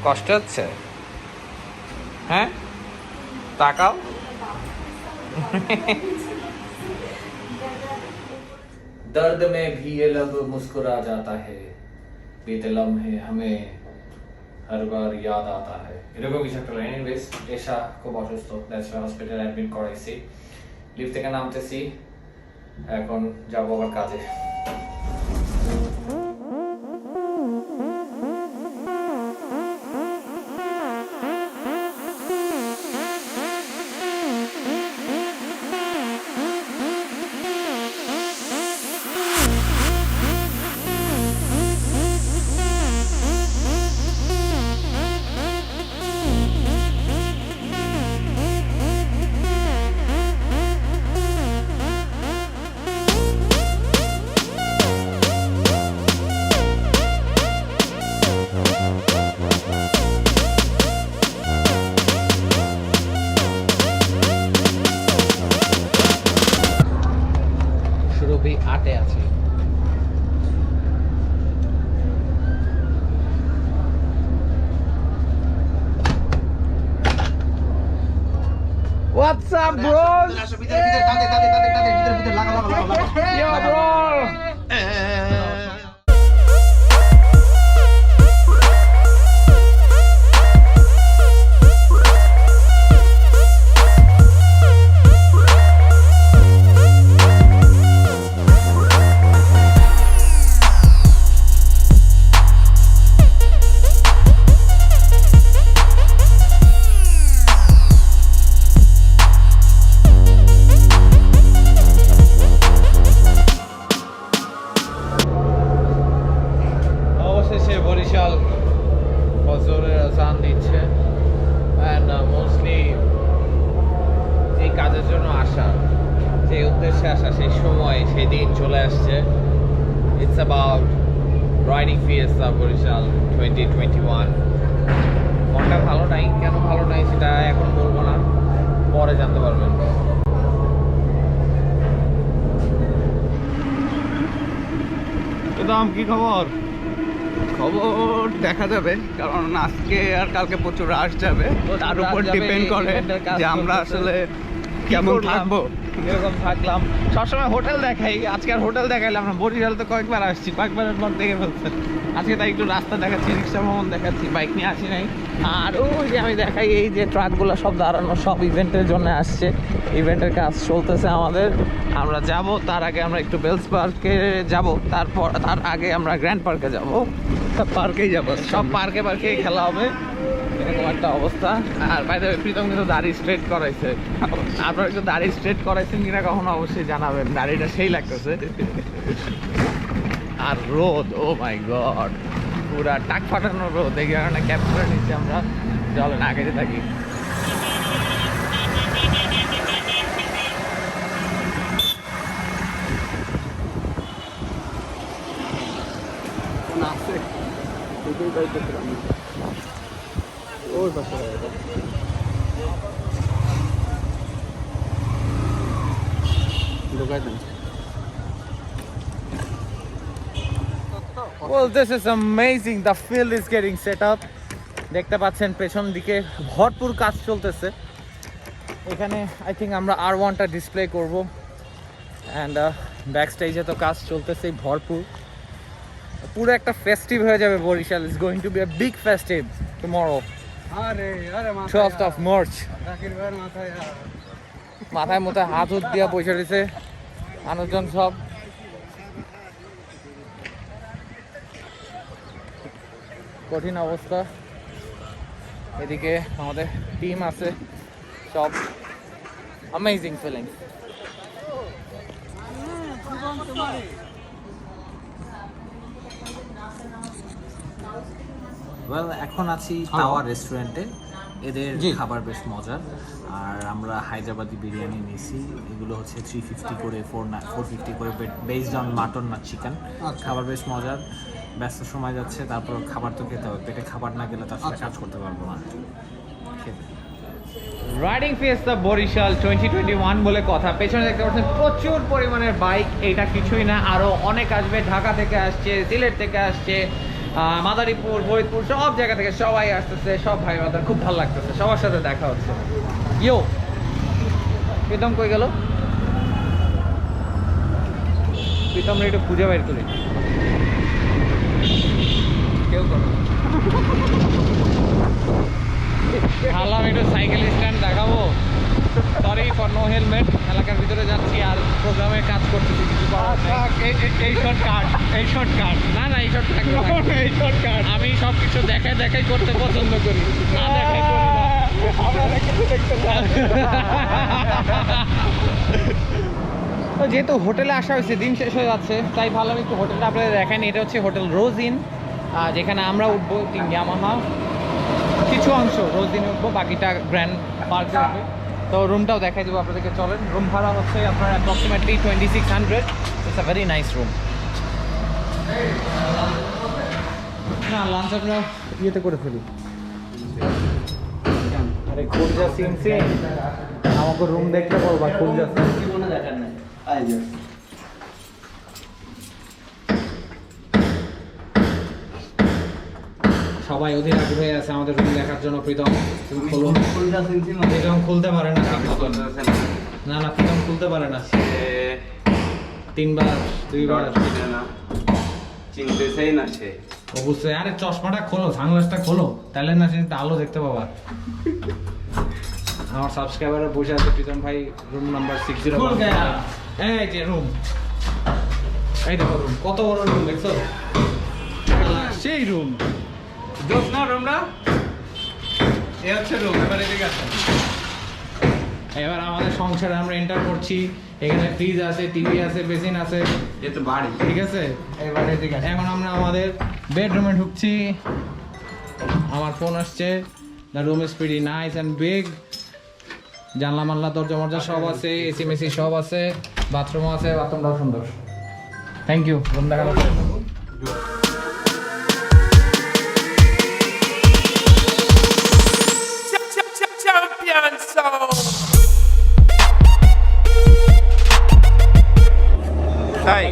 কষ্ট হচ্ছে? হ্যাঁ, তাকাও। दर्द में भी ये लब मुस्कुरा जाता है, बीते लम्हे हमें हर बार याद आता है। এরকম কিছু একটা লাইন। এনিওয়েজ, এশা খুব অসুস্থ, দ্যাটস ওয়াই হসপিটালে অ্যাডমিট করাইছি। লিফট থেকে নামতেছি, এখন যাবো আবার কাজে। আটে আছি। What's up, bros? Yo, bro. Barishal ফজরের আজান দিচ্ছে অ্যান্ড মোস্টলি এই কাজের জন্য আসা, যে উদ্দেশ্যে আসা, সেই সময় সেই দিন চলে আসছে। It's about riding fiesta Barishal 2021। মনটা ভালো নাই, কেন ভালো নাই সেটা এখন বলবো না, পরে জানতে পারবেন। দাম কি খবর? খবর দেখা যাবে, কারণ আজকে আর কালকে প্রচুর রাশ যাবে, তার উপর ডিপেন্ড করে যে আমরা আসলে কেমন থাকবো। এরকম থাকলাম, সবসময় হোটেল দেখাই, আজকে আর হোটেল দেখাইলাম না। বরিশাল তো কয়েকবার আসছি, কয়েকবারের পর দেখে ফেলছেন। আজকে তাই একটু রাস্তা দেখাচ্ছি, রিক্সা ভ্রমণ দেখাচ্ছি, বাইক নিয়ে আসি নাই। আর ওই যে আমি দেখাই, এই যে ট্রাকগুলো সব দাঁড়ানো, সব ইভেন্টের জন্য আসছে। ইভেন্টের কাজ চলতেছে আমাদের, আমরা যাব। তার আগে আমরা একটু বেলস পার্কে যাব, তারপর তার আগে আমরা গ্র্যান্ড পার্কে যাব। সব পার্কেই যাবো, সব পার্কে পার্কে খেলা হবে, এরকম একটা অবস্থা। আর বাইরে প্রীতম কিন্তু দাড়ি স্ট্রেট করাইছে। আপনারা একটু দাড়ি স্ট্রেট করাইছেন কিনা কখনো অবশ্যই জানাবেন, দাড়িটা সেই লাগতেছে। আর রোদ, ও মাই গড, পুরা টাক ফাটানো রোদ। এই কারণে ক্যাপচার নিচ্ছি আমরা, চলেন আগে যে থাকি। ওই পাশে ঢুকাই দেন। Well, this is amazing. The field is getting set up. দেখতে পাচ্ছেন পেছন দিকে ভরপুর কাজ চলতেছে। এখানে আই থিঙ্ক আমরা R1টা ডিসপ্লে করব, অ্যান্ড ব্যাক স্টেজে তো কাজ চলতেছে ভরপুর। পুরো একটা ফেস্টিভ হয়ে যাবে Barishal. Is going to be a big festive tomorrow, 12th of March. মাথায় মতো হাত উত দিয়া বসে রয়েছে মানুষজন সব। কঠিন অবস্থা। এদিকে আমাদের টিম আছে সব। Amazing feeling. এখন আছি টাওয়ার রেস্টুরেন্টে। এদের খাবার বেশ মজার। আর আমরা হায়দ্রাবাদি বিরিয়ানি নিয়েছি, এগুলো হচ্ছে 350 করে 450 করে বেসড অন মাটন না চিকেন। খাবার বেশ মজার। ব্যস্ত সময় যাচ্ছে, তারপর খাবার তো খেতে হবে, পেটে খাবার না গেলে তো আসলে কাজ করতে পারবো না। রাইডিং ফিয়েস্তা বরিশাল 2021 বলে কথা। পেছনে দেখতে পাচ্ছেন প্রচুর পরিমাণের বাইক। এটা কিছুই না, আরও অনেক আসবে। ঢাকা থেকে আসছে, সিলেট থেকে আসছে, মাদারীপুর, ফরিদপুর সব জায়গা থেকে সবাই আসতেছে, সব ভাই বাদার খুব ভালো লাগতেছে, সবার সাথে দেখা হচ্ছে। ইয়ো প্রীতম কই গেল? প্রীতম একটু খুঁজে বাইর করি। কেউ করো ভাবলাম একটু সাইকেল স্ট্যান্ড দেখাবো। সরি ফর নো হেলমেট, এলাকার ভিতরে যাচ্ছি আর প্রোগ্রামে কাজ করতেছি, কিছু করার নেই। এই শর্টকাট না না এই শর্ট থাকবে না। এই শর্টকাট আমি সব কিছু দেখাই দেখাই করতে পছন্দ করি, না দেখাই করি না। তো যেহেতু হোটেলে আসা হয়েছে, দিন শেষ হয়ে যাচ্ছে, তাই ভাবলাম একটু হোটেলটা আপনাদের দেখাইনি। এটা হচ্ছে হোটেল রোজ ইন, যেখানে আমরা উঠবো টিম ইয়ামাহা, কিছু অংশ রোজ ইনে উঠবো, বাকিটা গ্র্যান্ড পার্কে উঠবে। তো রুমটাও দেখাই দেবো আপনাদেরকে, চলেন। রুম ভাড়া হচ্ছে আপনার approximately 2600। It's a very nice room. না লাঞ্চ আমরা ইয়েতে করে ফেলি। আরে খুঁজা সিম সিম আমাকে রুম দেখতে বলবা, খুঁজা কোনো দেখার নেই। সবাই অধীর আগ্রহে আছে আমাদের রুম দেখার জন্য। প্রীতম তুমি খোলো। প্রীতম খুলতে পারে না, না না প্রীতম খুলতে পারে না, 3বার 2বার চিনতেছেই না সে। অবশ্যই। আরে চশমাটা খোলো, সানগ্লাসটা খোলো, তাহলে না সে আলো দেখতে পাবা। আমার সাবস্ক্রাইবারে বসে আছে প্রীতম ভাই, রুম নাম্বার 601। এই যে রুম, এই দেখো রুম, কত বড় রুম দেখছো? সেই রুম দোষ না রুমটা, এ হচ্ছে রুম। এবার এদিকে আসো। এবার আমাদের সংসারে আমরা এন্টার করছি। এখানে ফ্রিজ আছে, টিভি আছে, বেসিন আছে, এ তো বাড়ি, ঠিক আছে। এবার এদিকে এখন আমরা আমাদের বেডরুমে ঢুকছি। আমার ফোন আসছে। The room is pretty nice and big. জানলা মানলা দরজা মরজা সব আছে, এসি মেসি সব আছে, বাথরুমও আছে, বাথরুমটাও সুন্দর। থ্যাংক ইউ রুম দেখানোর জন্য। তাই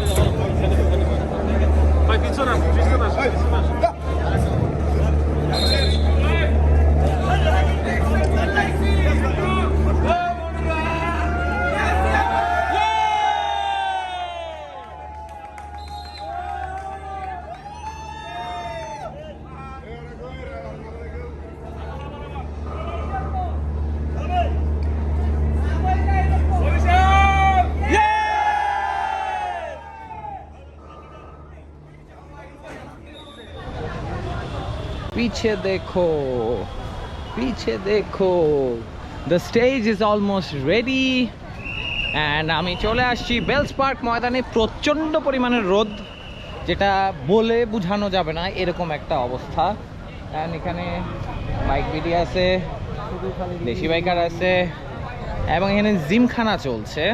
पीछे देखो, पीछे देखो, the stage is almost ready and আমি চলে আসছি বেলস পার্ক ময়দানে। প্রচণ্ড পরিমাণের রোদ, যেটা বলে বোঝানো যাবে না, এরকম একটা অবস্থা। অ্যান্ড এখানে বাইক ভিডিও আছে, দেশি বাইকার আছে, এবং এখানে জিমখানা চলছে।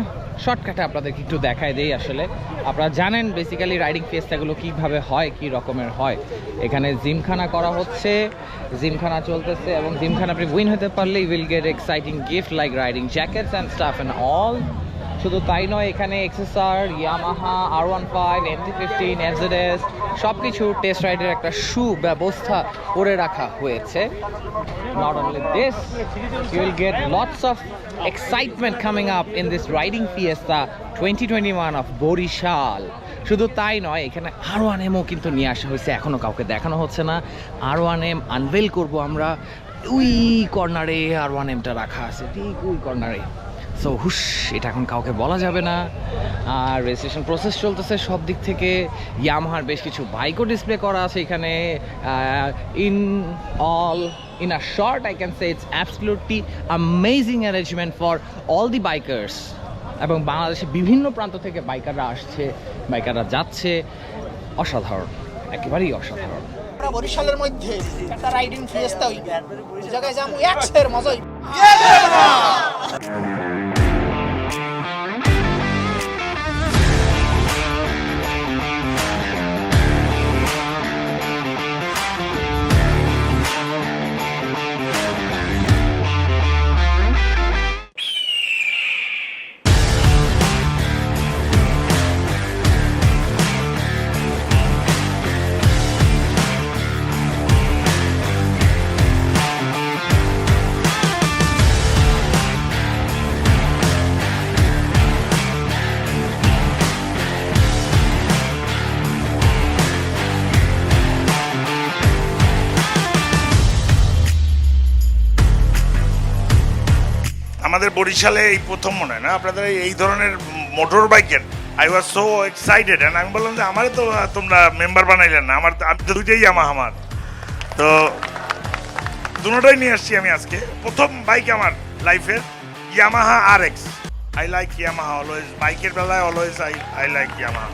শর্টকাটে আপনাদেরকে একটু দেখায় দেই। আসলে আপনারা জানেন বেসিক্যালি রাইডিং ফিয়েস্টাগুলো কীভাবে হয়, কী রকমের হয়। এখানে জিমখানা করা হচ্ছে, জিমখানা চলতেছে, এবং জিমখানা আপনি উইন হতে পারলে you will get exciting gift like riding jackets and stuff and all. শুধু তাই নয়, এখানে XSR, Yamaha, R15, MT-15, FZS সব কিছু টেস্ট রাইডের একটা সুব্যবস্থা করে রাখা হয়েছে। Not only this, you will get lots of excitement coming up in this riding fiesta 2021 of Barisal. শুধু তাই নয়, এখানে R1M কিন্তু নিয়ে আসা হয়েছে, এখনো কাউকে দেখানো হচ্ছে না। R1M আনভেল করব আমরা, ওই কর্নারে R1Mটা রাখা আছে, ঠিক ওই কর্নারে। সো হুশ, এটা এখন কাউকে বলা যাবে না। আর রেজিস্ট্রেশন প্রসেস চলতেছে সব দিক থেকে। ইয়ামাহার বেশ কিছু বাইকও ডিসপ্লে করা আছে এখানে। In a short, I can say it's absolutely amazing arrangement for all the bikers. এবং বাংলাদেশে বিভিন্ন প্রান্ত থেকে বাইকাররা আসছে, বাইকাররা যাচ্ছে। অসাধারণ, একেবারেই অসাধারণ। বরিশালের মধ্যে একটা রাইডিং ফিয়েস্তা হইবে, ওই জায়গায় যাবো, একশের মজাই। আমাদের বরিশালে এই প্রথম মনে হয় না আপনাদের এই ধরনের মোটর বাইকের। I was so excited and আমি বললাম যে আমারই তো তোমরা মেম্বার বানাইলেন না, আমি তো দুইটাই ইয়ামাহা আমার, তো দুটোটাই নিয়ে আসছি আমি আজকে। প্রথম বাইক আমার লাইফের Yamaha RX। I like Yamaha always, বাইকের বেলায় অলওয়েজ আই লাইক ইয়ামাহা।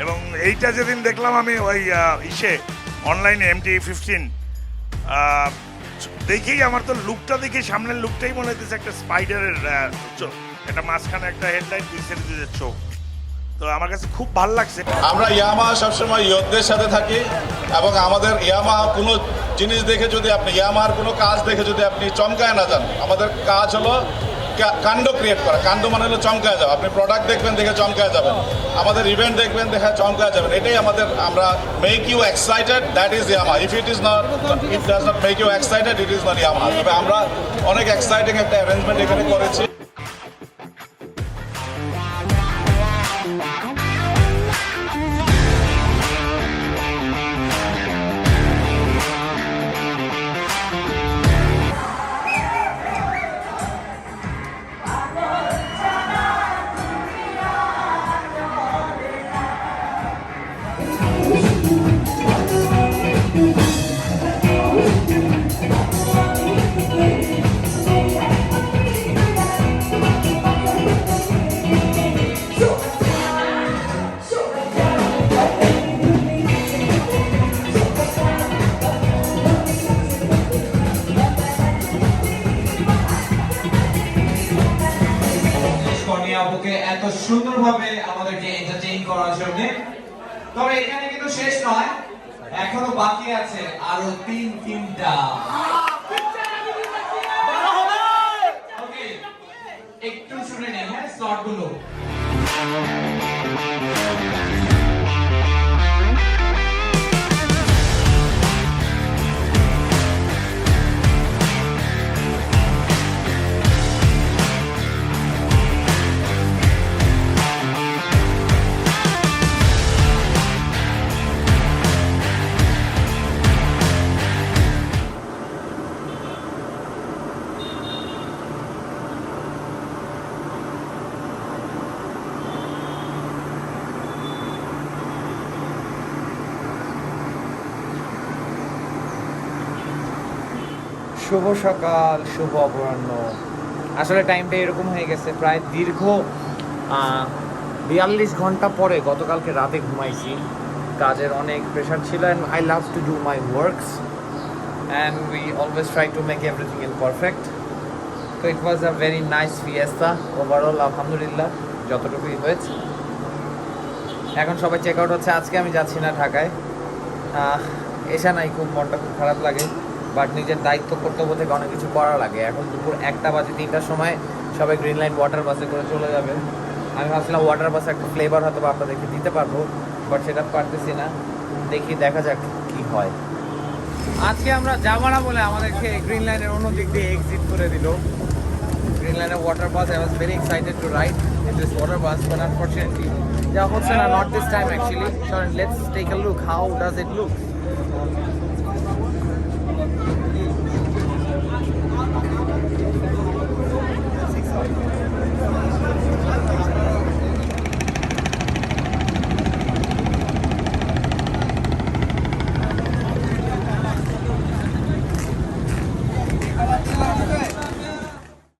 এবং এইটা যেদিন দেখলাম আমি ওই অনলাইনে MT-15 দেখেই আমার তো লুকটা দেখে, সামনের লুকটাই মনে হইতেছে একটা স্পাইডারের চোখ, একটা মাঝখানে একটা হেডলাইট, দুই সাইডে দুইটা চোখ। তো আমার কাছে খুব ভালো লাগছে। আমরা ইয়ামাহা সবসময় ইয়োধদের সাথে থাকি এবং আমাদের ইয়ামাহা কোনো জিনিস দেখে যদি আপনি ইয়ামাহার কোনো কাজ দেখে যদি আপনি চমকায় না যান, আমাদের কাজ হলো কাণ্ড ক্রিয়েট করা। কাণ্ড মানে হলো চমকায় যাওয়া। আপনি প্রোডাক্ট দেখবেন দেখে চমকায় যাবেন, আমাদের ইভেন্ট দেখবেন দেখে চমকায় যাবেন, এটাই আমাদের। আমরা make you excited, that is Yamaha. If it does not make you excited, it is not Yamaha. তবে আমরা অনেক এক্সাইটিং একটা অ্যারেঞ্জমেন্ট এখানে করেছি। আপুকে এত সুন্দরভাবে আমাদেরকে এন্টারটেইন করার জন্য। তবে এখানে কিন্তু শেষ নয়, এখনো বাকি আছে আরো তিনটা। ওকে, একটু শুনে নেই হ্যাঁ স্লট গুলো। শুভ সকাল, শুভ অপরাহ্ন। আসলে টাইমটা এরকম হয়ে গেছে, প্রায় দীর্ঘ 42 ঘন্টা পরে গতকালকে রাতে ঘুমাইছি। কাজের অনেক প্রেশার ছিল and I love to do my works and we always try to make everything in perfect. তো it was a very nice fiesta overall, আলহামদুলিল্লাহ যতটুকুই হয়েছে। এখন সবাই চেক আউট হচ্ছে। আজকে আমি যাচ্ছি না ঢাকায়, এসা নাই, খুব মনটা খুব খারাপ লাগে, বাট নিজের দায়িত্ব কর্তব্য থেকে অনেক কিছু করা লাগে। এখন দুপুর 1টা বাজে, 3টার সময় সবাই গ্রিন লাইন ওয়াটার বাসে করে চলে যাবে। আমি ভাবছিলাম ওয়াটার বাসে একটা ফ্লেভার হয়তো বা আপনাদেরকে দিতে পারবো, বাট সেটা পারতেছি না। দেখা যাক কি হয়। আজকে আমরা যাবো না বলে আমাদেরকে গ্রিন লাইনের অন্য দিক দিয়ে এক্সিট করে দিল। গ্রিন লাইনের water bus, I was very excited to ride in this water bus, but unfortunately যা হচ্ছে না, not this time actually. So let's take a look, how does it look.